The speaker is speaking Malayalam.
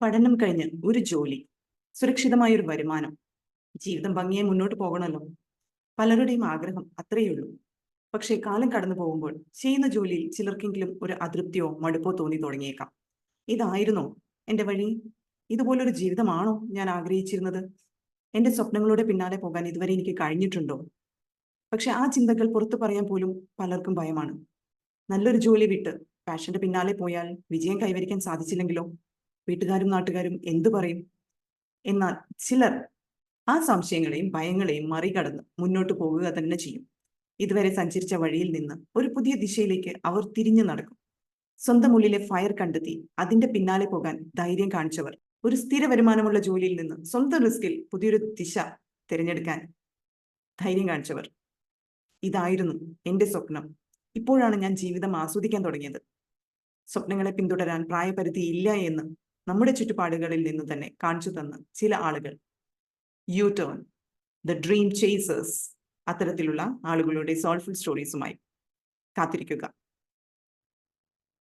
പഠനം കഴിഞ്ഞ് ഒരു ജോലി, സുരക്ഷിതമായ ഒരു വരുമാനം, ജീവിതം ഭംഗിയായി മുന്നോട്ട് പോകണമല്ലോ. പലരുടെയും ആഗ്രഹം അത്രയേ ഉള്ളൂ. പക്ഷേ കാലം കടന്നു പോകുമ്പോൾ ചെയ്യുന്ന ജോലിയിൽ ചിലർക്കെങ്കിലും ഒരു അതൃപ്തിയോ മടുപ്പോ തോന്നി തുടങ്ങിയേക്കാം. ഇതായിരുന്നോ എൻ്റെ വഴി? ഇതുപോലൊരു ജീവിതമാണോ ഞാൻ ആഗ്രഹിച്ചിരുന്നത്? എൻ്റെ സ്വപ്നങ്ങളുടെ പിന്നാലെ പോകാൻ ഇതുവരെ എനിക്ക് കഴിഞ്ഞിട്ടുണ്ടോ? പക്ഷെ ആ ചിന്തകൾ പുറത്തു പറയാൻ പോലും പലർക്കും ഭയമാണ്. നല്ലൊരു ജോലി വിട്ട് പാഷന്റെ പിന്നാലെ പോയാൽ വിജയം കൈവരിക്കാൻ സാധിച്ചില്ലെങ്കിലോ? വീട്ടുകാരും നാട്ടുകാരും എന്തു പറയും? എന്നാൽ ചിലർ ആ സംശയങ്ങളെയും ഭയങ്ങളെയും മറികടന്ന് മുന്നോട്ട് പോകുക തന്നെ ചെയ്യും. ഇതുവരെ സഞ്ചരിച്ച വഴിയിൽ നിന്ന് ഒരു പുതിയ ദിശയിലേക്ക് അവർ തിരിഞ്ഞു നടക്കും. സ്വന്തം ഉള്ളിലെ ഫയർ കണ്ടെത്തി അതിന്റെ പിന്നാലെ പോകാൻ ധൈര്യം കാണിച്ചവർ, ഒരു സ്ഥിര വരുമാനമുള്ള ജോലിയിൽ നിന്ന് സ്വന്തം റിസ്കിൽ പുതിയൊരു ദിശ തിരഞ്ഞെടുക്കാൻ ധൈര്യം കാണിച്ചവർ. ഇതായിരുന്നു എൻ്റെ സ്വപ്നം. ഇപ്പോഴാണ് ഞാൻ ജീവിതം ആസ്വദിക്കാൻ തുടങ്ങിയത്. സ്വപ്നങ്ങളെ പിന്തുടരാൻ പ്രായപരിധി ഇല്ല എന്ന് നമ്മുടെ ചുറ്റുപാടുകളിൽ നിന്ന് തന്നെ കാണിച്ചു തന്ന ചില ആളുകൾ, U turn, the dream chasers, അത്തരത്തിലുള്ള ആളുകളുടെ സോൾഫുൾ സ്റ്റോറീസുമായി കാത്തിരിക്കുക.